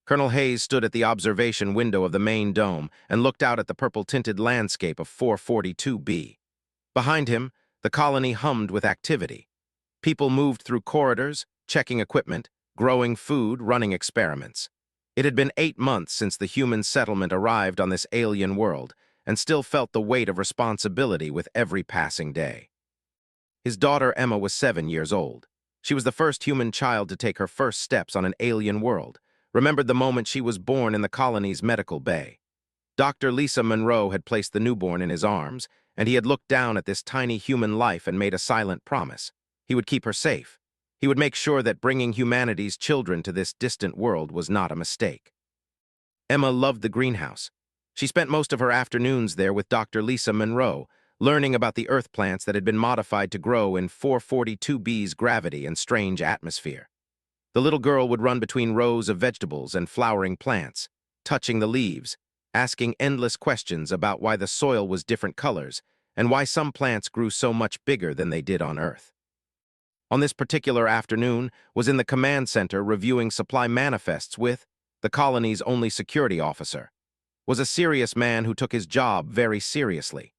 Colonel Hayes stood at the observation window of the main dome and looked out at the purple-tinted landscape of 442B. Behind him, the colony hummed with activity. People moved through corridors, checking equipment, growing food, running experiments. It had been 8 months since the human settlement arrived on this alien world, and still felt the weight of responsibility with every passing day. His daughter Emma was 7 years old. She was the first human child to take her first steps on an alien world, remembered the moment she was born in the colony's medical bay. Dr. Lisa Monroe had placed the newborn in his arms, and he had looked down at this tiny human life and made a silent promise. He would keep her safe. He would make sure that bringing humanity's children to this distant world was not a mistake. Emma loved the greenhouse. She spent most of her afternoons there with Dr. Lisa Monroe, learning about the earth plants that had been modified to grow in 442B's gravity and strange atmosphere. The little girl would run between rows of vegetables and flowering plants, touching the leaves, asking endless questions about why the soil was different colors and why some plants grew so much bigger than they did on Earth. On this particular afternoon was in the command center reviewing supply manifests with the colony's only security officer. Was a serious man who took his job very seriously.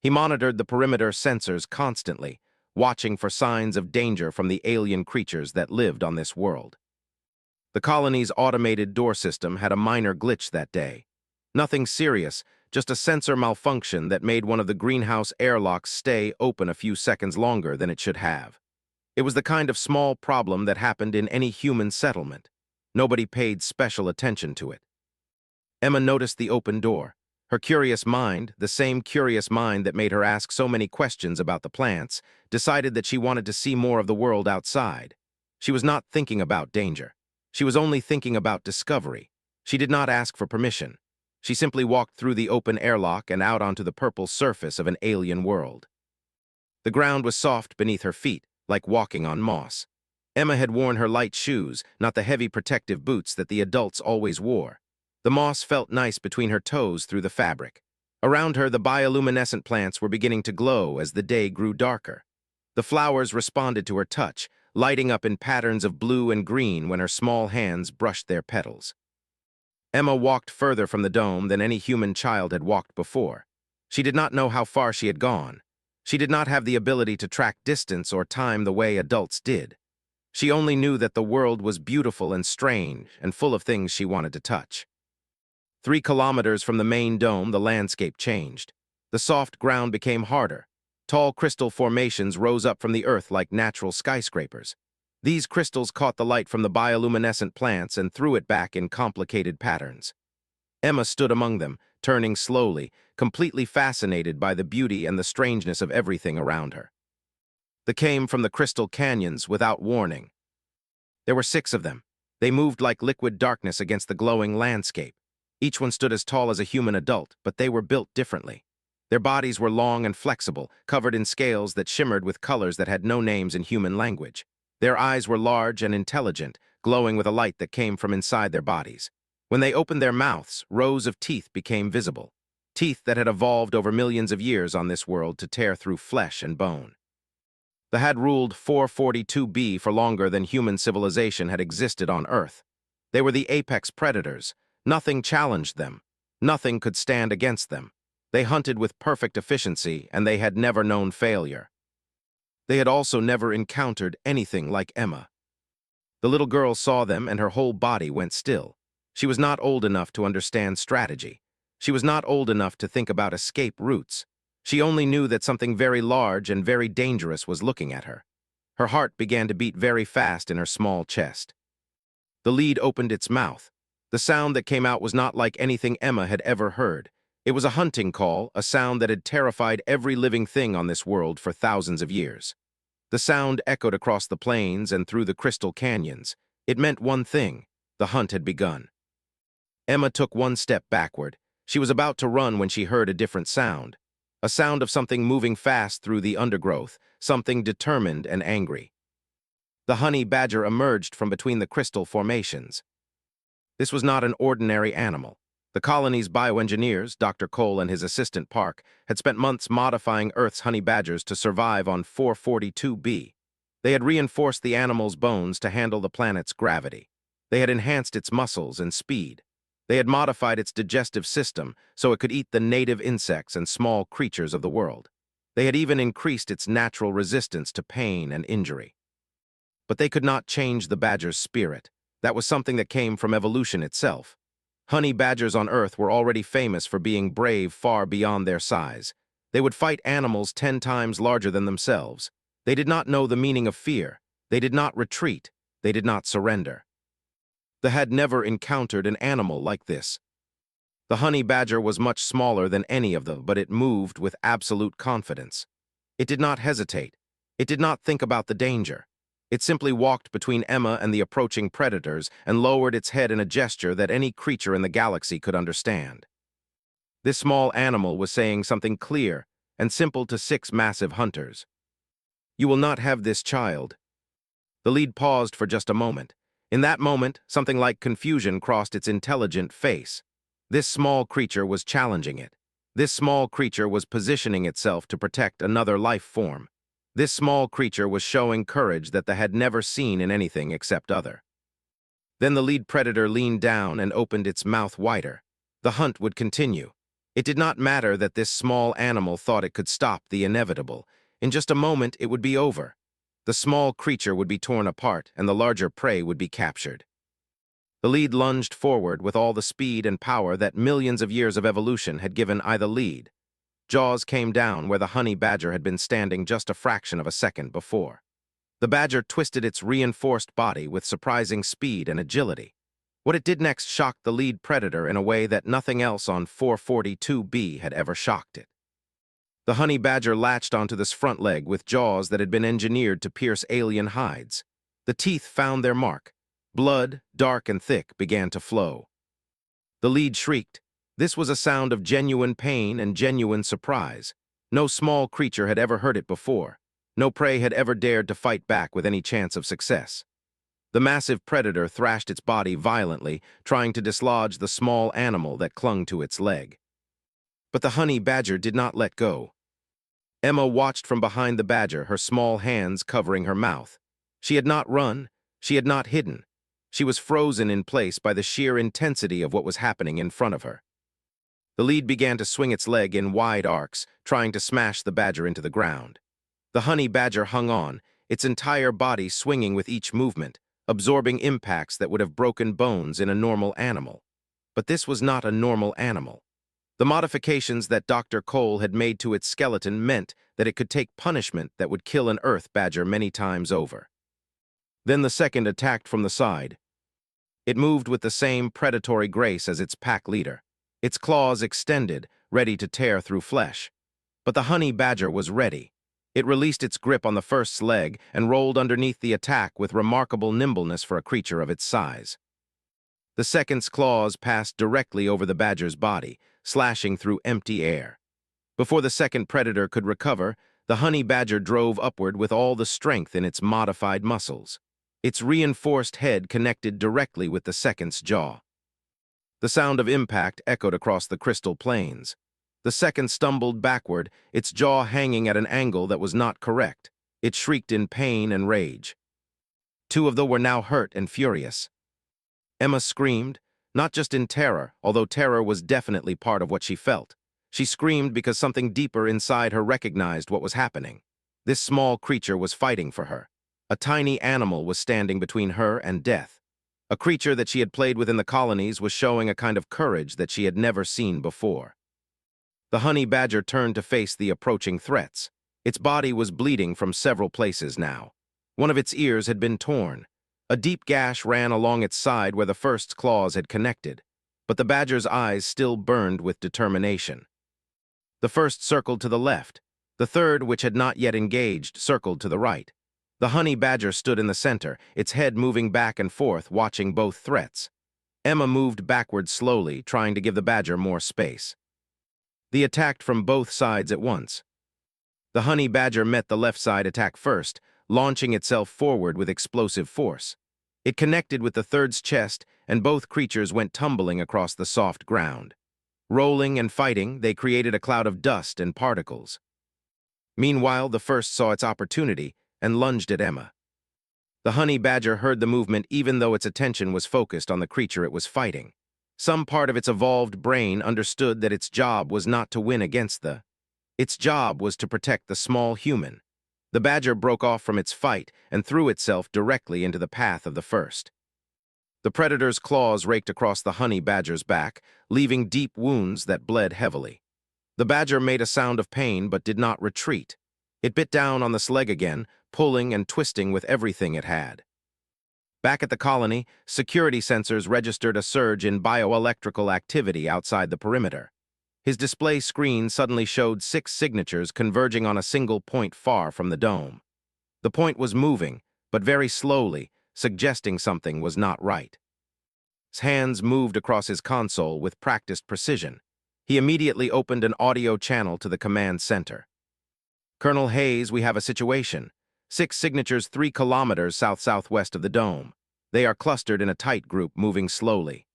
He monitored the perimeter sensors constantly, watching for signs of danger from the alien creatures that lived on this world. The colony's automated door system had a minor glitch that day. Nothing serious, just a sensor malfunction that made one of the greenhouse airlocks stay open a few seconds longer than it should have. It was the kind of small problem that happened in any human settlement. Nobody paid special attention to it. Emma noticed the open door. Her curious mind, the same curious mind that made her ask so many questions about the plants, decided that she wanted to see more of the world outside. She was not thinking about danger. She was only thinking about discovery. She did not ask for permission. She simply walked through the open airlock and out onto the purple surface of an alien world. The ground was soft beneath her feet, like walking on moss. Emma had worn her light shoes, not the heavy protective boots that the adults always wore. The moss felt nice between her toes through the fabric. Around her, the bioluminescent plants were beginning to glow as the day grew darker. The flowers responded to her touch, lighting up in patterns of blue and green when her small hands brushed their petals. Emma walked further from the dome than any human child had walked before. She did not know how far she had gone. She did not have the ability to track distance or time the way adults did. She only knew that the world was beautiful and strange and full of things she wanted to touch. 3 kilometers from the main dome, the landscape changed. The soft ground became harder. Tall crystal formations rose up from the earth like natural skyscrapers. These crystals caught the light from the bioluminescent plants and threw it back in complicated patterns. Emma stood among them, turning slowly, completely fascinated by the beauty and the strangeness of everything around her. They came from the crystal canyons without warning. There were 6 of them. They moved like liquid darkness against the glowing landscape. Each one stood as tall as a human adult, but they were built differently. Their bodies were long and flexible, covered in scales that shimmered with colors that had no names in human language. Their eyes were large and intelligent, glowing with a light that came from inside their bodies. When they opened their mouths, rows of teeth became visible. Teeth that had evolved over millions of years on this world to tear through flesh and bone. They had ruled 442B for longer than human civilization had existed on Earth. They were the apex predators. Nothing challenged them. Nothing could stand against them. They hunted with perfect efficiency, and they had never known failure. They had also never encountered anything like Emma. The little girl saw them, and her whole body went still. She was not old enough to understand strategy. She was not old enough to think about escape routes. She only knew that something very large and very dangerous was looking at her. Her heart began to beat very fast in her small chest. The lead opened its mouth. The sound that came out was not like anything Emma had ever heard. It was a hunting call, a sound that had terrified every living thing on this world for thousands of years. The sound echoed across the plains and through the crystal canyons. It meant one thing: the hunt had begun. Emma took one step backward. She was about to run when she heard a different sound. A sound of something moving fast through the undergrowth, something determined and angry. The honey badger emerged from between the crystal formations. This was not an ordinary animal. The colony's bioengineers, Dr. Cole and his assistant Park, had spent months modifying Earth's honey badgers to survive on 442B. They had reinforced the animal's bones to handle the planet's gravity. They had enhanced its muscles and speed. They had modified its digestive system so it could eat the native insects and small creatures of the world. They had even increased its natural resistance to pain and injury. But they could not change the badger's spirit. That was something that came from evolution itself. Honey badgers on Earth were already famous for being brave far beyond their size. They would fight animals 10 times larger than themselves. They did not know the meaning of fear. They did not retreat. They did not surrender. They had never encountered an animal like this. The honey badger was much smaller than any of them, but it moved with absolute confidence. It did not hesitate. It did not think about the danger. It simply walked between Emma and the approaching predators and lowered its head in a gesture that any creature in the galaxy could understand. This small animal was saying something clear and simple to 6 massive hunters. "You will not have this child." The lead paused for just a moment. In that moment, something like confusion crossed its intelligent face. This small creature was challenging it. This small creature was positioning itself to protect another life form. This small creature was showing courage that they had never seen in anything except other. Then the lead predator leaned down and opened its mouth wider. The hunt would continue. It did not matter that this small animal thought it could stop the inevitable. In just a moment, it would be over. The small creature would be torn apart, and the larger prey would be captured. The lead lunged forward with all the speed and power that millions of years of evolution had given either lead. Jaws came down where the honey badger had been standing just a fraction of a second before. The badger twisted its reinforced body with surprising speed and agility. What it did next shocked the lead predator in a way that nothing else on 442B had ever shocked it. The honey badger latched onto this front leg with jaws that had been engineered to pierce alien hides. The teeth found their mark. Blood, dark and thick, began to flow. The lead shrieked. This was a sound of genuine pain and genuine surprise. No small creature had ever heard it before. No prey had ever dared to fight back with any chance of success. The massive predator thrashed its body violently, trying to dislodge the small animal that clung to its leg. But the honey badger did not let go. Emma watched from behind the badger, her small hands covering her mouth. She had not run. She had not hidden. She was frozen in place by the sheer intensity of what was happening in front of her. The lead began to swing its leg in wide arcs, trying to smash the badger into the ground. The honey badger hung on, its entire body swinging with each movement, absorbing impacts that would have broken bones in a normal animal. But this was not a normal animal. The modifications that Dr. Cole had made to its skeleton meant that it could take punishment that would kill an earth badger many times over. Then the second attacked from the side. It moved with the same predatory grace as its pack leader, its claws extended, ready to tear through flesh. But the honey badger was ready. It released its grip on the first's leg and rolled underneath the attack with remarkable nimbleness for a creature of its size. The second's claws passed directly over the badger's body, slashing through empty air. Before the second predator could recover, the honey badger drove upward with all the strength in its modified muscles. Its reinforced head connected directly with the second's jaw. The sound of impact echoed across the crystal plains. The second stumbled backward, its jaw hanging at an angle that was not correct. It shrieked in pain and rage. 2 of them were now hurt and furious. Emma screamed, not just in terror, although terror was definitely part of what she felt. She screamed because something deeper inside her recognized what was happening. This small creature was fighting for her. A tiny animal was standing between her and death. A creature that she had played with in the colonies was showing a kind of courage that she had never seen before. The honey badger turned to face the approaching threats. Its body was bleeding from several places now. One of its ears had been torn. A deep gash ran along its side where the first's claws had connected, but the badger's eyes still burned with determination. The first circled to the left. The third, which had not yet engaged, circled to the right. The honey badger stood in the center, its head moving back and forth, watching both threats. Emma moved backward slowly, trying to give the badger more space. They attacked from both sides at once. The honey badger met the left side attack first, launching itself forward with explosive force. It connected with the third's chest, and both creatures went tumbling across the soft ground. Rolling and fighting, they created a cloud of dust and particles. Meanwhile, the first saw its opportunity and lunged at Emma. The honey badger heard the movement even though its attention was focused on the creature it was fighting. Some part of its evolved brain understood that its job was not to win against the. Its job was to protect the small human. The badger broke off from its fight and threw itself directly into the path of the first. The predator's claws raked across the honey badger's back, leaving deep wounds that bled heavily. The badger made a sound of pain but did not retreat. It bit down on the leg again, pulling and twisting with everything it had. Back at the colony, security sensors registered a surge in bioelectrical activity outside the perimeter. His display screen suddenly showed 6 signatures converging on a single point far from the dome. The point was moving, but very slowly, suggesting something was not right. His hands moved across his console with practiced precision. He immediately opened an audio channel to the command center. Colonel Hayes, we have a situation. 6 signatures 3 kilometers south-southwest of the dome. They are clustered in a tight group moving slowly.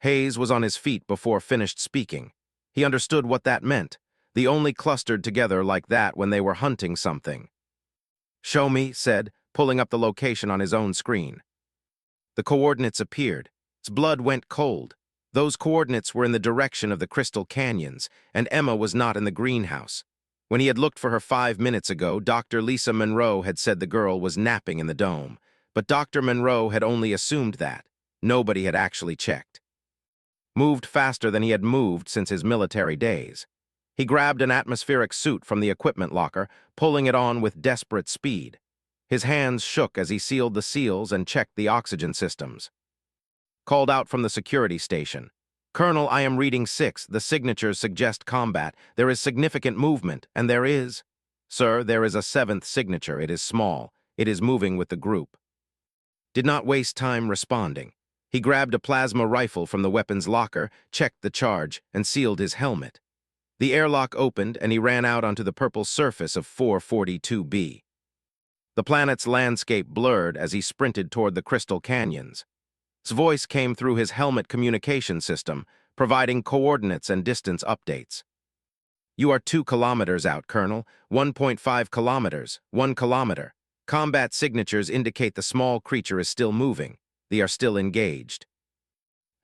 Hayes was on his feet before finished speaking. He understood what that meant. They only clustered together like that when they were hunting something. Show me, said, pulling up the location on his own screen. The coordinates appeared. His blood went cold. Those coordinates were in the direction of the crystal canyons, and Emma was not in the greenhouse. When he had looked for her 5 minutes ago, Dr. Lisa Monroe had said the girl was napping in the dome. But Dr. Monroe had only assumed that. Nobody had actually checked. Moved faster than he had moved since his military days. He grabbed an atmospheric suit from the equipment locker, pulling it on with desperate speed. His hands shook as he sealed the seals and checked the oxygen systems. Called out from the security station. Colonel, I am reading 6. The signatures suggest combat. There is significant movement, and there is. Sir, there is a 7th signature. It is small. It is moving with the group. Did not waste time responding. He grabbed a plasma rifle from the weapons locker, checked the charge, and sealed his helmet. The airlock opened, and he ran out onto the purple surface of 442B. The planet's landscape blurred as he sprinted toward the crystal canyons. His voice came through his helmet communication system, providing coordinates and distance updates. You are 2 kilometers out, Colonel. 1.5 kilometers. 1 kilometer. Combat signatures indicate the small creature is still moving. They are still engaged.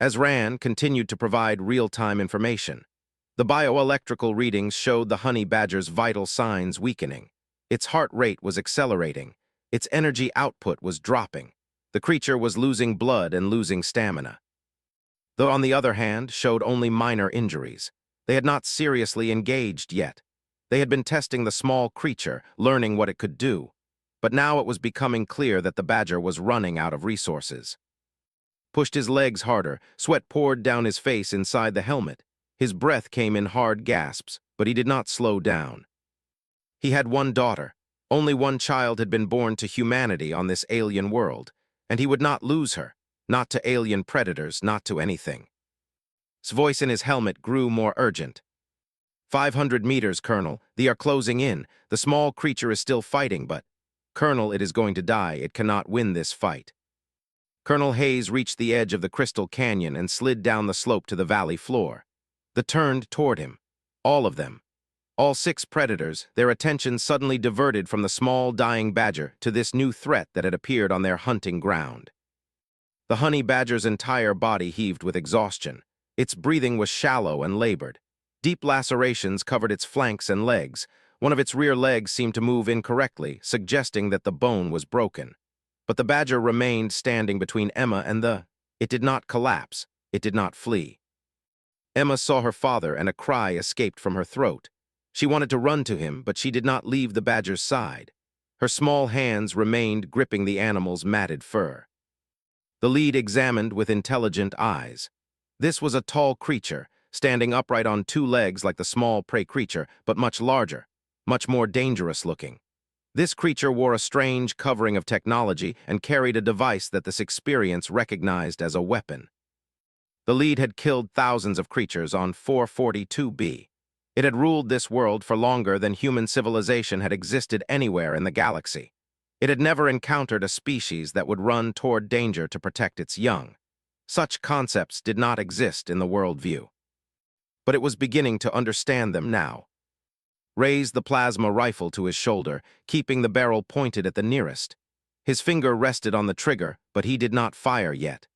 As Ran continued to provide real-time information, the bioelectrical readings showed the honey badger's vital signs weakening. Its heart rate was accelerating. Its energy output was dropping. The creature was losing blood and losing stamina. Though, on the other hand, showed only minor injuries. They had not seriously engaged yet. They had been testing the small creature, learning what it could do. But now it was becoming clear that the badger was running out of resources. Pushed his legs harder, sweat poured down his face inside the helmet. His breath came in hard gasps, but he did not slow down. He had 1 daughter. Only 1 child had been born to humanity on this alien world, and he would not lose her, not to alien predators, not to anything. His voice in his helmet grew more urgent. 500 meters, Colonel. They are closing in. The small creature is still fighting, but... Colonel, it is going to die. It cannot win this fight. Colonel Hayes reached the edge of the crystal canyon and slid down the slope to the valley floor. They turned toward him. All of them. All 6 predators, their attention suddenly diverted from the small, dying badger to this new threat that had appeared on their hunting ground. The honey badger's entire body heaved with exhaustion. Its breathing was shallow and labored. Deep lacerations covered its flanks and legs. One of its rear legs seemed to move incorrectly, suggesting that the bone was broken. But the badger remained standing between Emma and the... It did not collapse. It did not flee. Emma saw her father, and a cry escaped from her throat. She wanted to run to him, but she did not leave the badger's side. Her small hands remained gripping the animal's matted fur. The lead examined with intelligent eyes. This was a tall creature, standing upright on 2 legs like the small prey creature, but much larger, much more dangerous looking. This creature wore a strange covering of technology and carried a device that this experience recognized as a weapon. The lead had killed thousands of creatures on 442B. It had ruled this world for longer than human civilization had existed anywhere in the galaxy. It had never encountered a species that would run toward danger to protect its young. Such concepts did not exist in the worldview. But it was beginning to understand them now. Raised the plasma rifle to his shoulder, keeping the barrel pointed at the nearest. His finger rested on the trigger, but he did not fire yet.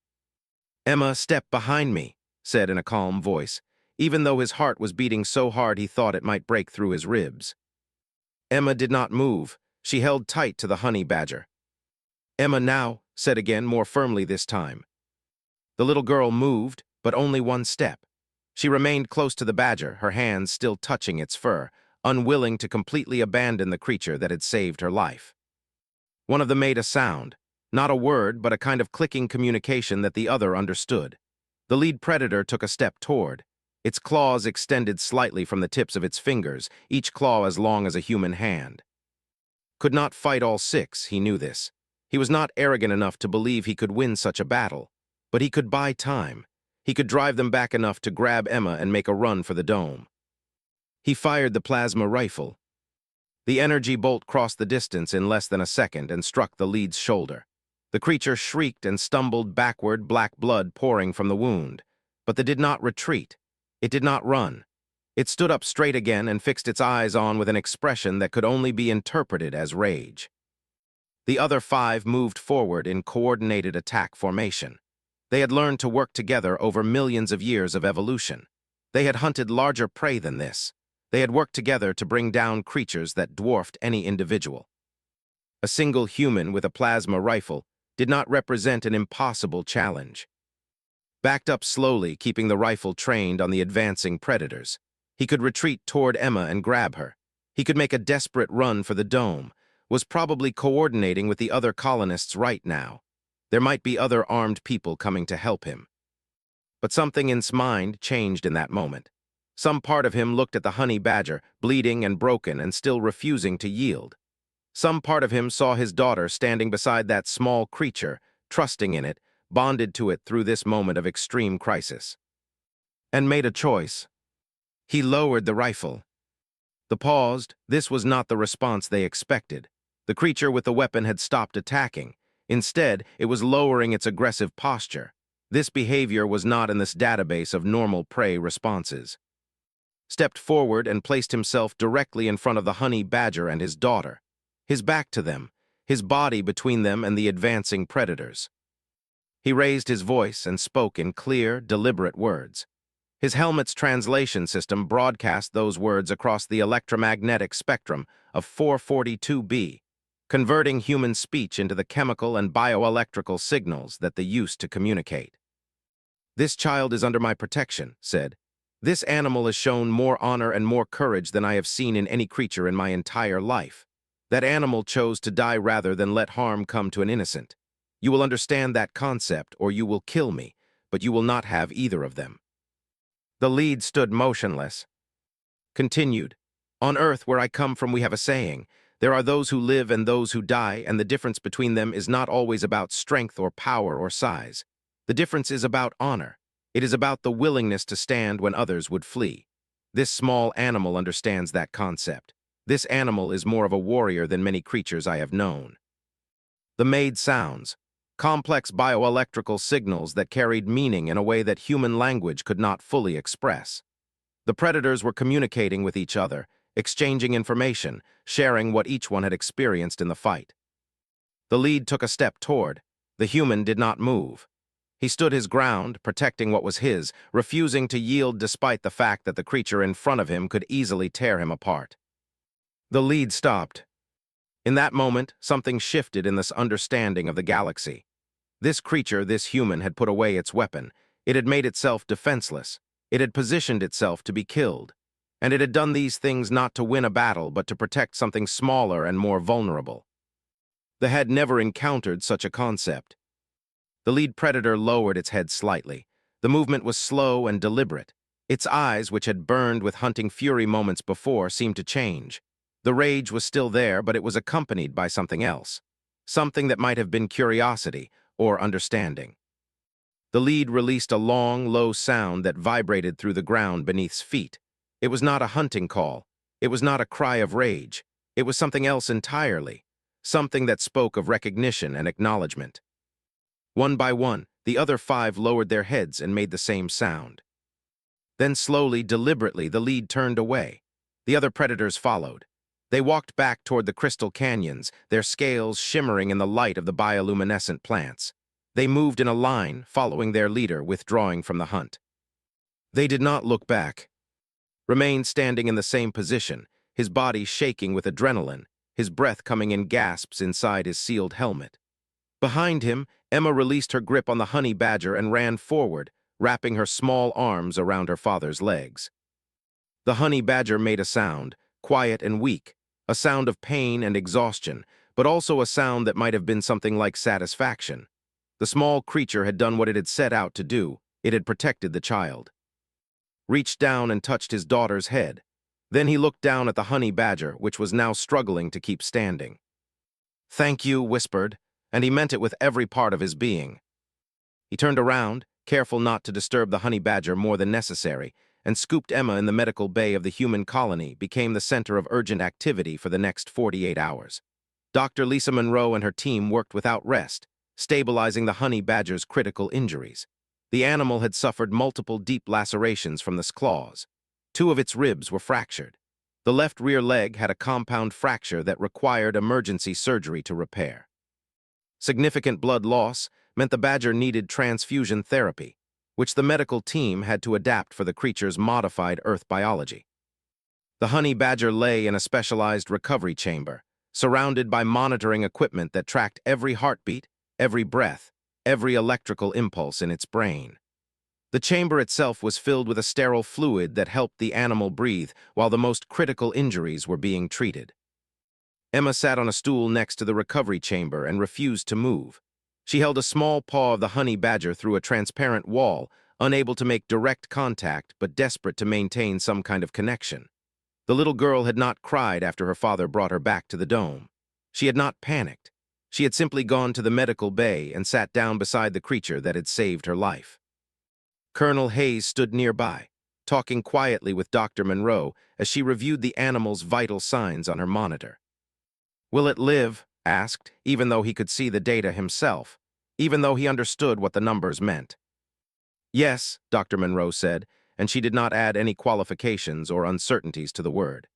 "Emma, step behind me," said in a calm voice, even though his heart was beating so hard he thought it might break through his ribs. Emma did not move. She held tight to the honey badger. "Emma now," said again, more firmly this time. The little girl moved, but only one step. She remained close to the badger, her hands still touching its fur, unwilling to completely abandon the creature that had saved her life. One of them made a sound, not a word, but a kind of clicking communication that the other understood. The lead predator took a step toward. Its claws extended slightly from the tips of its fingers, each claw as long as a human hand. Could not fight all six, he knew this. He was not arrogant enough to believe he could win such a battle, but he could buy time. He could drive them back enough to grab Emma and make a run for the dome. He fired the plasma rifle. The energy bolt crossed the distance in less than a second and struck the lead's shoulder. The creature shrieked and stumbled backward, black blood pouring from the wound. But it did not retreat. It did not run. It stood up straight again and fixed its eyes on with an expression that could only be interpreted as rage. The other five moved forward in coordinated attack formation. They had learned to work together over millions of years of evolution. They had hunted larger prey than this. They had worked together to bring down creatures that dwarfed any individual. A single human with a plasma rifle did not represent an impossible challenge. Backed up slowly, keeping the rifle trained on the advancing predators, he could retreat toward Emma and grab her. He could make a desperate run for the dome, was probably coordinating with the other colonists right now. There might be other armed people coming to help him. But something in his mind changed in that moment. Some part of him looked at the honey badger, bleeding and broken and still refusing to yield. Some part of him saw his daughter standing beside that small creature, trusting in it, bonded to it through this moment of extreme crisis. And made a choice. He lowered the rifle. The paused. This was not the response they expected. The creature with the weapon had stopped attacking. Instead, it was lowering its aggressive posture. This behavior was not in this database of normal prey responses. Stepped forward and placed himself directly in front of the honey badger and his daughter, his back to them, his body between them and the advancing predators. He raised his voice and spoke in clear, deliberate words. His helmet's translation system broadcast those words across the electromagnetic spectrum of 442B, converting human speech into the chemical and bioelectrical signals that they used to communicate. "This child is under my protection," said. "This animal has shown more honor and more courage than I have seen in any creature in my entire life. That animal chose to die rather than let harm come to an innocent. You will understand that concept, or you will kill me, but you will not have either of them." The lead stood motionless. Continued. "On Earth, where I come from, we have a saying. There are those who live and those who die, and the difference between them is not always about strength or power or size. The difference is about honor. It is about the willingness to stand when others would flee. This small animal understands that concept. This animal is more of a warrior than many creatures I have known." The made sounds, complex bioelectrical signals that carried meaning in a way that human language could not fully express. The predators were communicating with each other, exchanging information, sharing what each one had experienced in the fight. The lead took a step toward. The human did not move. He stood his ground, protecting what was his, refusing to yield despite the fact that the creature in front of him could easily tear him apart. The lead stopped. In that moment, something shifted in this understanding of the galaxy. This creature, this human, had put away its weapon. It had made itself defenseless. It had positioned itself to be killed. And it had done these things not to win a battle, but to protect something smaller and more vulnerable. The had never encountered such a concept. The lead predator lowered its head slightly. The movement was slow and deliberate. Its eyes, which had burned with hunting fury moments before, seemed to change. The rage was still there, but it was accompanied by something else. Something that might have been curiosity or understanding. The lead released a long, low sound that vibrated through the ground beneath its feet. It was not a hunting call. It was not a cry of rage. It was something else entirely. Something that spoke of recognition and acknowledgement. One by one, the other five lowered their heads and made the same sound. Then slowly, deliberately, the lead turned away. The other predators followed. They walked back toward the crystal canyons, their scales shimmering in the light of the bioluminescent plants. They moved in a line, following their leader, withdrawing from the hunt. They did not look back. Remained standing in the same position, his body shaking with adrenaline, his breath coming in gasps inside his sealed helmet. Behind him, Emma released her grip on the honey badger and ran forward, wrapping her small arms around her father's legs. The honey badger made a sound, quiet and weak, a sound of pain and exhaustion, but also a sound that might have been something like satisfaction. The small creature had done what it had set out to do. It had protected the child. Reached down and touched his daughter's head. Then he looked down at the honey badger, which was now struggling to keep standing. "Thank you," whispered, and he meant it with every part of his being. He turned around, careful not to disturb the honey badger more than necessary, and scooped Emma in the medical bay of the human colony, became the center of urgent activity for the next 48 hours. Dr. Lisa Monroe and her team worked without rest, stabilizing the honey badger's critical injuries. The animal had suffered multiple deep lacerations from the claws. 2 of its ribs were fractured. The left rear leg had a compound fracture that required emergency surgery to repair. Significant blood loss meant the badger needed transfusion therapy, which the medical team had to adapt for the creature's modified Earth biology. The honey badger lay in a specialized recovery chamber, surrounded by monitoring equipment that tracked every heartbeat, every breath, every electrical impulse in its brain. The chamber itself was filled with a sterile fluid that helped the animal breathe while the most critical injuries were being treated. Emma sat on a stool next to the recovery chamber and refused to move. She held a small paw of the honey badger through a transparent wall, unable to make direct contact but desperate to maintain some kind of connection. The little girl had not cried after her father brought her back to the dome. She had not panicked. She had simply gone to the medical bay and sat down beside the creature that had saved her life. Colonel Hayes stood nearby, talking quietly with Dr. Monroe as she reviewed the animal's vital signs on her monitor. "Will it live?" asked, even though he could see the data himself, even though he understood what the numbers meant. "Yes," Dr. Monroe said, and she did not add any qualifications or uncertainties to the word.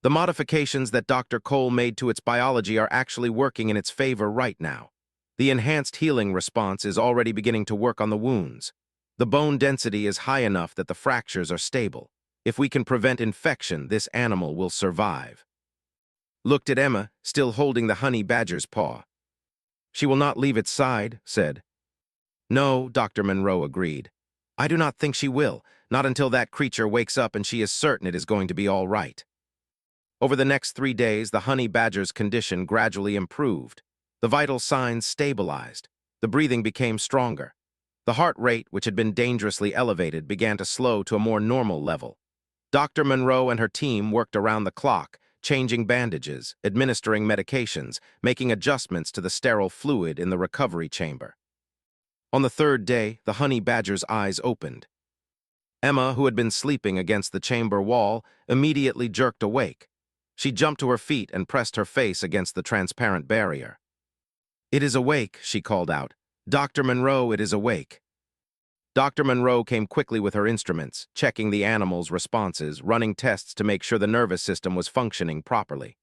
The modifications that Dr. Cole made to its biology are actually working in its favor right now. The enhanced healing response is already beginning to work on the wounds. The bone density is high enough that the fractures are stable. If we can prevent infection, this animal will survive. Looked at Emma, still holding the honey badger's paw. "She will not leave its side," said. "No," Dr. Monroe agreed. "I do not think she will, not until that creature wakes up and she is certain it is going to be all right." Over the next 3 days, the honey badger's condition gradually improved. The vital signs stabilized. The breathing became stronger. The heart rate, which had been dangerously elevated, began to slow to a more normal level. Dr. Monroe and her team worked around the clock, changing bandages, administering medications, making adjustments to the sterile fluid in the recovery chamber. On the 3rd day, the honey badger's eyes opened. Emma, who had been sleeping against the chamber wall, immediately jerked awake. She jumped to her feet and pressed her face against the transparent barrier. "It is awake," she called out. "Dr. Monroe, it is awake." Dr. Monroe came quickly with her instruments, checking the animal's responses, running tests to make sure the nervous system was functioning properly.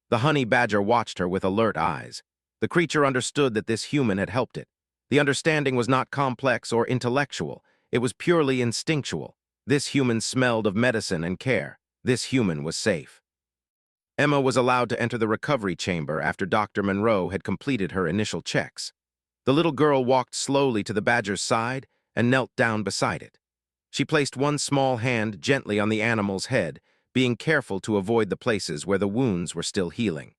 The honey badger watched her with alert eyes. The creature understood that this human had helped it. The understanding was not complex or intellectual. It was purely instinctual. This human smelled of medicine and care. This human was safe. Emma was allowed to enter the recovery chamber after Dr. Monroe had completed her initial checks. The little girl walked slowly to the badger's side and knelt down beside it. She placed one small hand gently on the animal's head, being careful to avoid the places where the wounds were still healing.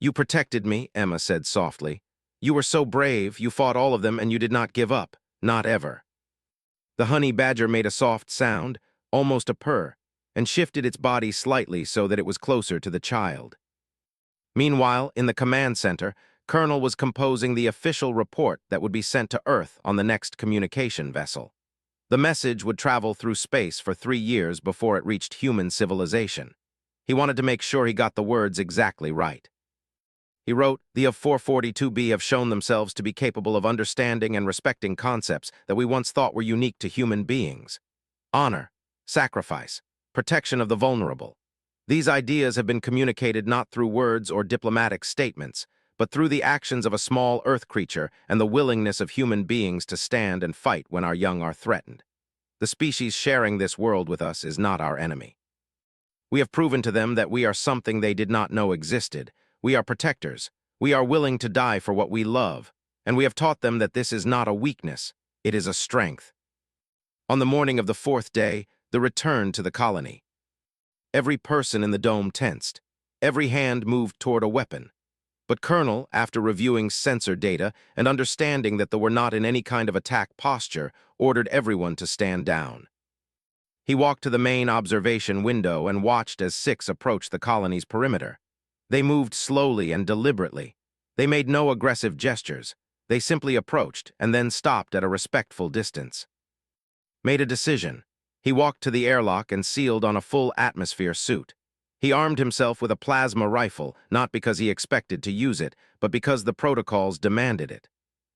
"You protected me," Emma said softly. "You were so brave, you fought all of them, and you did not give up. Not ever." The honey badger made a soft sound, almost a purr, and shifted its body slightly so that it was closer to the child. Meanwhile, in the command center, Colonel was composing the official report that would be sent to Earth on the next communication vessel. The message would travel through space for 3 years before it reached human civilization. He wanted to make sure he got the words exactly right. He wrote, "The of 442b have shown themselves to be capable of understanding and respecting concepts that we once thought were unique to human beings. Honor, sacrifice, protection of the vulnerable. These ideas have been communicated not through words or diplomatic statements, but through the actions of a small Earth creature and the willingness of human beings to stand and fight when our young are threatened. The species sharing this world with us is not our enemy. We have proven to them that we are something they did not know existed. We are protectors. We are willing to die for what we love. And we have taught them that this is not a weakness, it is a strength. On the morning of the fourth day, the return to the colony. Every person in the dome tensed. Every hand moved toward a weapon. But Colonel, after reviewing sensor data and understanding that they were not in any kind of attack posture, ordered everyone to stand down. He walked to the main observation window and watched as 6 approached the colony's perimeter. They moved slowly and deliberately. They made no aggressive gestures. They simply approached and then stopped at a respectful distance. Made a decision. He walked to the airlock and sealed on a full atmosphere suit. He armed himself with a plasma rifle, not because he expected to use it, but because the protocols demanded it.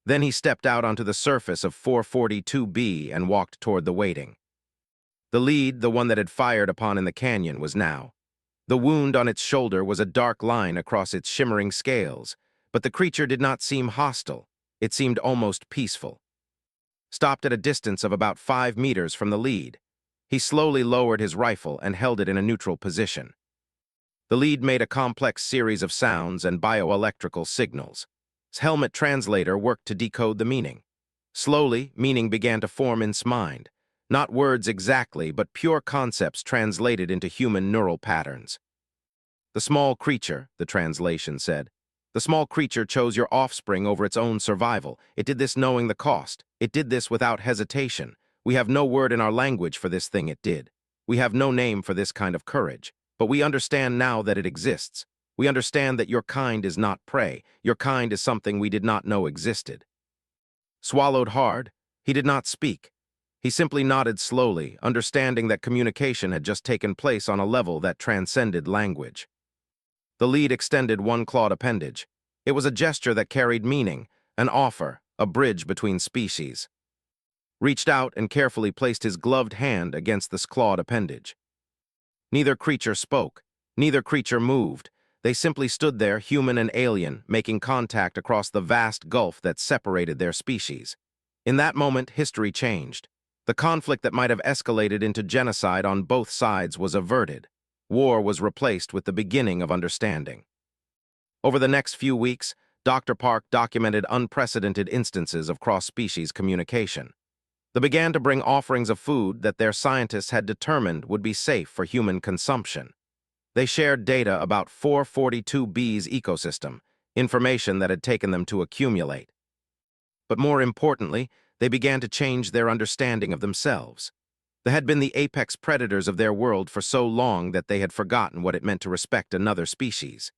Then he stepped out onto the surface of 442B and walked toward the waiting. The lead, the one that had fired upon in the canyon, was now. The wound on its shoulder was a dark line across its shimmering scales, but the creature did not seem hostile. It seemed almost peaceful. Stopped at a distance of about 5 meters from the lead. He slowly lowered his rifle and held it in a neutral position. The lead made a complex series of sounds and bioelectrical signals. His helmet translator worked to decode the meaning. Slowly, meaning began to form in his mind. Not words exactly, but pure concepts translated into human neural patterns. The small creature, the translation said. The small creature chose your offspring over its own survival. It did this knowing the cost. It did this without hesitation. We have no word in our language for this thing it did. We have no name for this kind of courage. But we understand now that it exists. We understand that your kind is not prey. Your kind is something we did not know existed. Swallowed hard, he did not speak. He simply nodded slowly, understanding that communication had just taken place on a level that transcended language. The lead extended one clawed appendage. It was a gesture that carried meaning, an offer, a bridge between species. Reached out and carefully placed his gloved hand against this clawed appendage. Neither creature spoke. Neither creature moved. They simply stood there, human and alien, making contact across the vast gulf that separated their species. In that moment, history changed. The conflict that might have escalated into genocide on both sides was averted. War was replaced with the beginning of understanding. Over the next few weeks, Dr. Park documented unprecedented instances of cross-species communication. They began to bring offerings of food that their scientists had determined would be safe for human consumption. They shared data about 442B's ecosystem, information that had taken them to accumulate. But more importantly, they began to change their understanding of themselves. They had been the apex predators of their world for so long that they had forgotten what it meant to respect another species.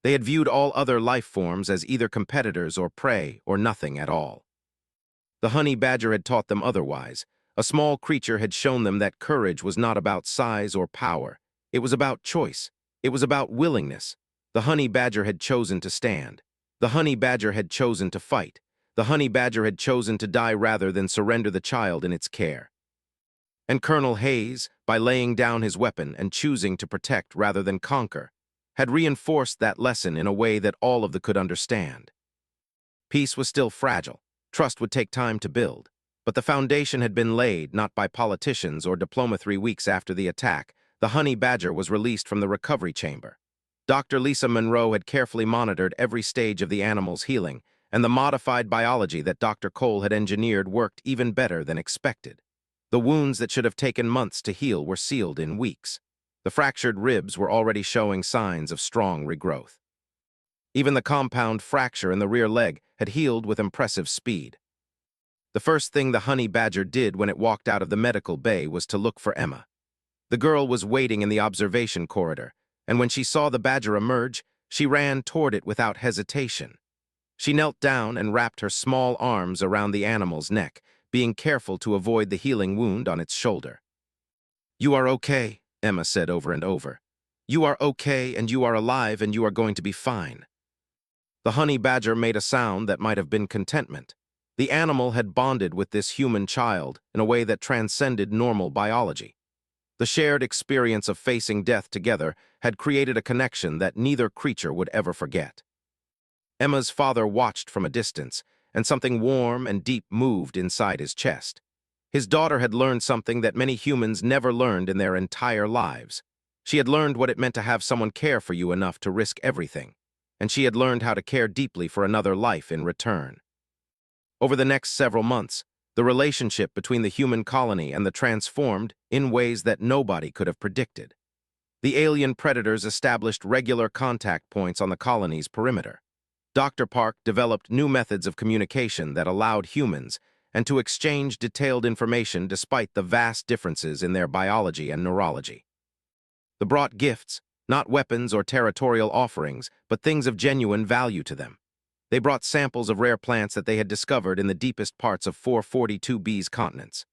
They had viewed all other life forms as either competitors or prey or nothing at all. The honey badger had taught them otherwise. A small creature had shown them that courage was not about size or power. It was about choice. It was about willingness. The honey badger had chosen to stand. The honey badger had chosen to fight. The honey badger had chosen to die rather than surrender the child in its care. And Colonel Hayes, by laying down his weapon and choosing to protect rather than conquer, had reinforced that lesson in a way that all of them could understand. Peace was still fragile. Trust would take time to build. But the foundation had been laid not by politicians or diplomacy. 3 weeks after the attack, the honey badger was released from the recovery chamber. Dr. Lisa Monroe had carefully monitored every stage of the animal's healing, and the modified biology that Dr. Cole had engineered worked even better than expected. The wounds that should have taken months to heal were sealed in weeks. The fractured ribs were already showing signs of strong regrowth. Even the compound fracture in the rear leg had healed with impressive speed. The first thing the honey badger did when it walked out of the medical bay was to look for Emma. The girl was waiting in the observation corridor, and when she saw the badger emerge, she ran toward it without hesitation. She knelt down and wrapped her small arms around the animal's neck, being careful to avoid the healing wound on its shoulder. "You are okay," Emma said over and over. "You are okay, and you are alive, and you are going to be fine." The honey badger made a sound that might have been contentment. The animal had bonded with this human child in a way that transcended normal biology. The shared experience of facing death together had created a connection that neither creature would ever forget. Emma's father watched from a distance, and something warm and deep moved inside his chest. His daughter had learned something that many humans never learned in their entire lives. She had learned what it meant to have someone care for you enough to risk everything, and she had learned how to care deeply for another life in return. Over the next several months, the relationship between the human colony and the transformed in ways that nobody could have predicted. The alien predators established regular contact points on the colony's perimeter. Dr. Park developed new methods of communication that allowed humans and to exchange detailed information despite the vast differences in their biology and neurology. They brought gifts, not weapons or territorial offerings, but things of genuine value to them. They brought samples of rare plants that they had discovered in the deepest parts of 442B's continents.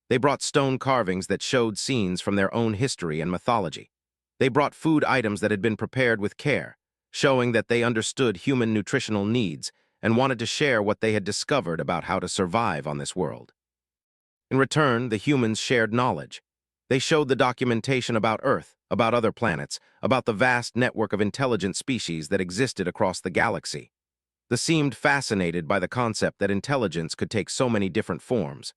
They brought stone carvings that showed scenes from their own history and mythology. They brought food items that had been prepared with care, showing that they understood human nutritional needs and wanted to share what they had discovered about how to survive on this world. In return, the humans shared knowledge. They showed the documentation about Earth, about other planets, about the vast network of intelligent species that existed across the galaxy. They seemed fascinated by the concept that intelligence could take so many different forms.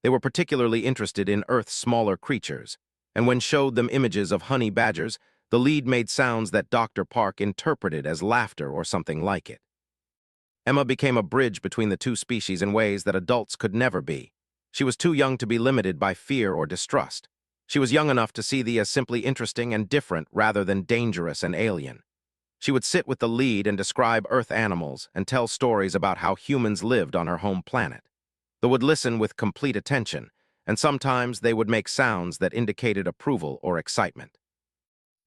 They were particularly interested in Earth's smaller creatures, and when showed them images of honey badgers, the lead made sounds that Dr. Park interpreted as laughter or something like it. Emma became a bridge between the two species in ways that adults could never be. She was too young to be limited by fear or distrust. She was young enough to see thee as simply interesting and different rather than dangerous and alien. She would sit with the lead and describe Earth animals and tell stories about how humans lived on her home planet. They would listen with complete attention, and sometimes they would make sounds that indicated approval or excitement.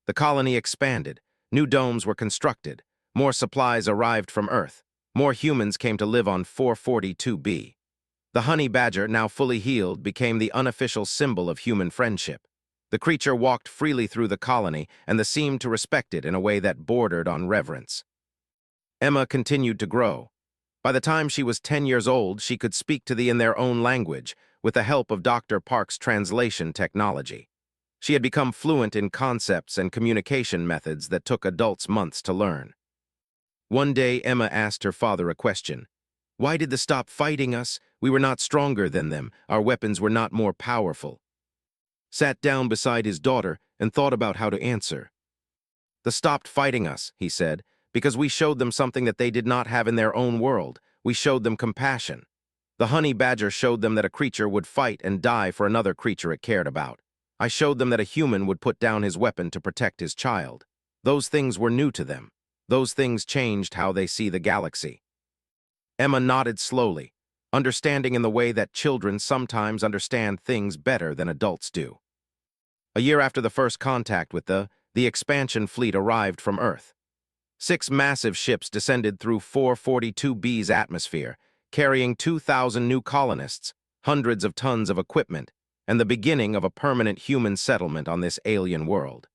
The colony expanded, new domes were constructed, more supplies arrived from Earth, more humans came to live on 442B. The honey badger, now fully healed, became the unofficial symbol of human friendship. The creature walked freely through the colony, and they seemed to respect it in a way that bordered on reverence. Emma continued to grow. By the time she was 10 years old, she could speak to thee in their own language, with the help of Dr. Park's translation technology. She had become fluent in concepts and communication methods that took adults months to learn. One day, Emma asked her father a question. Why did they stop fighting us? We were not stronger than them. Our weapons were not more powerful. Sat down beside his daughter and thought about how to answer. They stopped fighting us, he said, because we showed them something that they did not have in their own world. We showed them compassion. The honey badger showed them that a creature would fight and die for another creature it cared about. I showed them that a human would put down his weapon to protect his child. Those things were new to them. Those things changed how they see the galaxy. Emma nodded slowly, understanding in the way that children sometimes understand things better than adults do. A year after the first contact with the expansion fleet arrived from Earth. 6 massive ships descended through 442B's atmosphere, carrying 2,000 new colonists, hundreds of tons of equipment, and the beginning of a permanent human settlement on this alien world.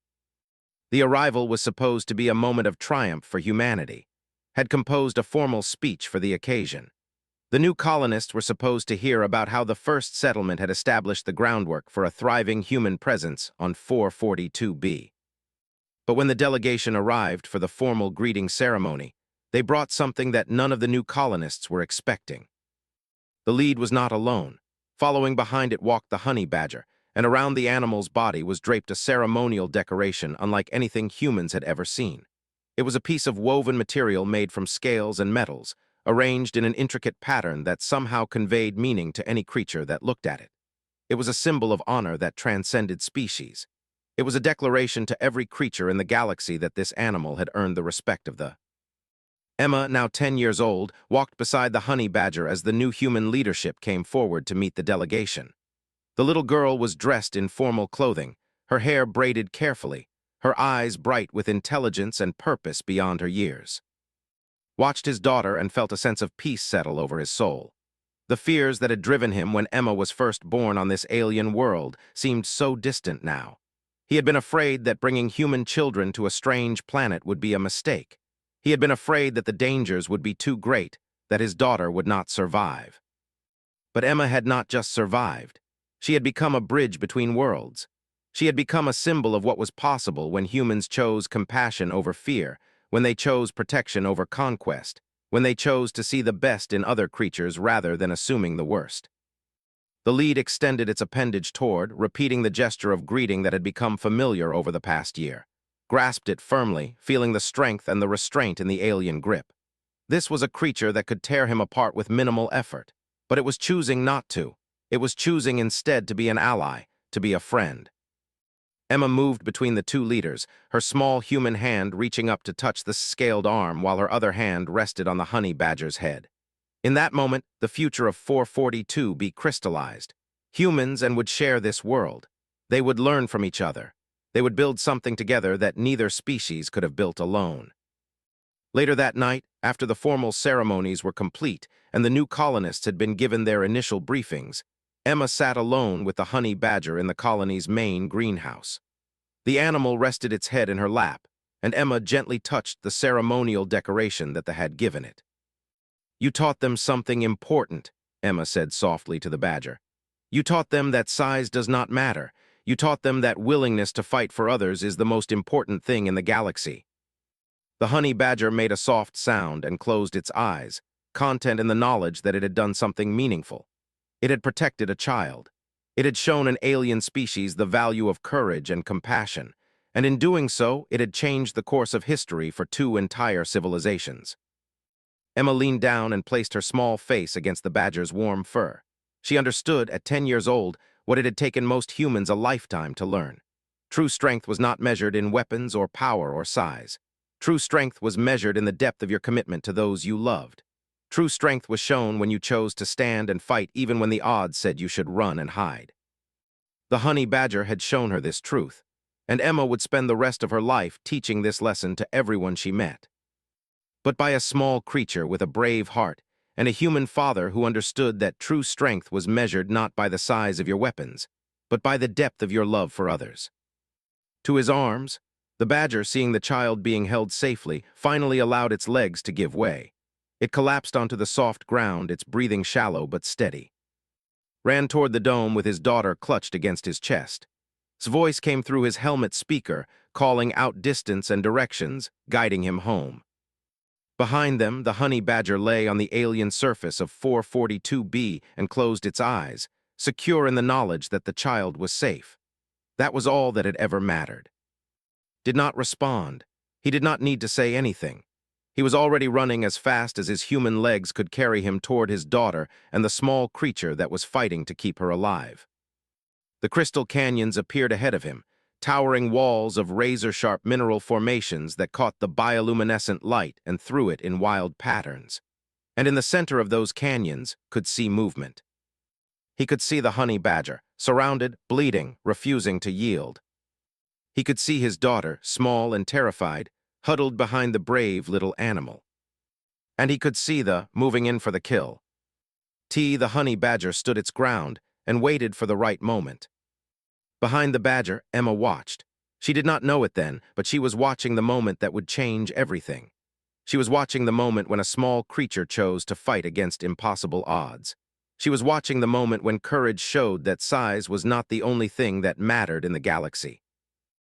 The arrival was supposed to be a moment of triumph for humanity, had composed a formal speech for the occasion. The new colonists were supposed to hear about how the first settlement had established the groundwork for a thriving human presence on 442B. But when the delegation arrived for the formal greeting ceremony, they brought something that none of the new colonists were expecting. The lead was not alone. Following behind it walked the honey badger, and around the animal's body was draped a ceremonial decoration unlike anything humans had ever seen. It was a piece of woven material made from scales and metals, arranged in an intricate pattern that somehow conveyed meaning to any creature that looked at it. It was a symbol of honor that transcended species. It was a declaration to every creature in the galaxy that this animal had earned the respect of the. Emma, now 10 years old, walked beside the honey badger as the new human leadership came forward to meet the delegation. The little girl was dressed in formal clothing, her hair braided carefully, her eyes bright with intelligence and purpose beyond her years. Watched his daughter and felt a sense of peace settle over his soul. The fears that had driven him when Emma was first born on this alien world seemed so distant now. He had been afraid that bringing human children to a strange planet would be a mistake. He had been afraid that the dangers would be too great, that his daughter would not survive. But Emma had not just survived. She had become a bridge between worlds. She had become a symbol of what was possible when humans chose compassion over fear, when they chose protection over conquest, when they chose to see the best in other creatures rather than assuming the worst. The lead extended its appendage toward, repeating the gesture of greeting that had become familiar over the past year. Grasped it firmly, feeling the strength and the restraint in the alien grip. This was a creature that could tear him apart with minimal effort, but it was choosing not to. It was choosing instead to be an ally, to be a friend. Emma moved between the two leaders, her small human hand reaching up to touch the scaled arm while her other hand rested on the honey badger's head. In that moment, the future of 442B crystallized. Humans and would share this world. They would learn from each other. They would build something together that neither species could have built alone. Later that night, after the formal ceremonies were complete and the new colonists had been given their initial briefings, Emma sat alone with the honey badger in the colony's main greenhouse. The animal rested its head in her lap, and Emma gently touched the ceremonial decoration that had given it. "You taught them something important," Emma said softly to the badger. "You taught them that size does not matter. You taught them that willingness to fight for others is the most important thing in the galaxy." The honey badger made a soft sound and closed its eyes, content in the knowledge that it had done something meaningful. It had protected a child. It had shown an alien species the value of courage and compassion, and in doing so, it had changed the course of history for two entire civilizations. Emma leaned down and placed her small face against the badger's warm fur. She understood, at 10 years old, what it had taken most humans a lifetime to learn. True strength was not measured in weapons or power or size. True strength was measured in the depth of your commitment to those you loved. True strength was shown when you chose to stand and fight even when the odds said you should run and hide. The honey badger had shown her this truth, and Emma would spend the rest of her life teaching this lesson to everyone she met. But by a small creature with a brave heart and a human father who understood that true strength was measured not by the size of your weapons, but by the depth of your love for others. To his arms, the badger, seeing the child being held safely, finally allowed its legs to give way. It collapsed onto the soft ground, its breathing shallow but steady. Ran toward the dome with his daughter clutched against his chest. His voice came through his helmet speaker, calling out distance and directions, guiding him home. Behind them, the honey badger lay on the alien surface of 442B and closed its eyes, secure in the knowledge that the child was safe. That was all that had ever mattered. Did not respond. He did not need to say anything. He was already running as fast as his human legs could carry him toward his daughter and the small creature that was fighting to keep her alive. The crystal canyons appeared ahead of him, towering walls of razor-sharp mineral formations that caught the bioluminescent light and threw it in wild patterns. And in the center of those canyons could see movement. He could see the honey badger, surrounded, bleeding, refusing to yield. He could see his daughter, small and terrified, huddled behind the brave little animal. And he could see moving in for the kill. The honey badger stood its ground and waited for the right moment. Behind the badger, Emma watched. She did not know it then, but she was watching the moment that would change everything. She was watching the moment when a small creature chose to fight against impossible odds. She was watching the moment when courage showed that size was not the only thing that mattered in the galaxy.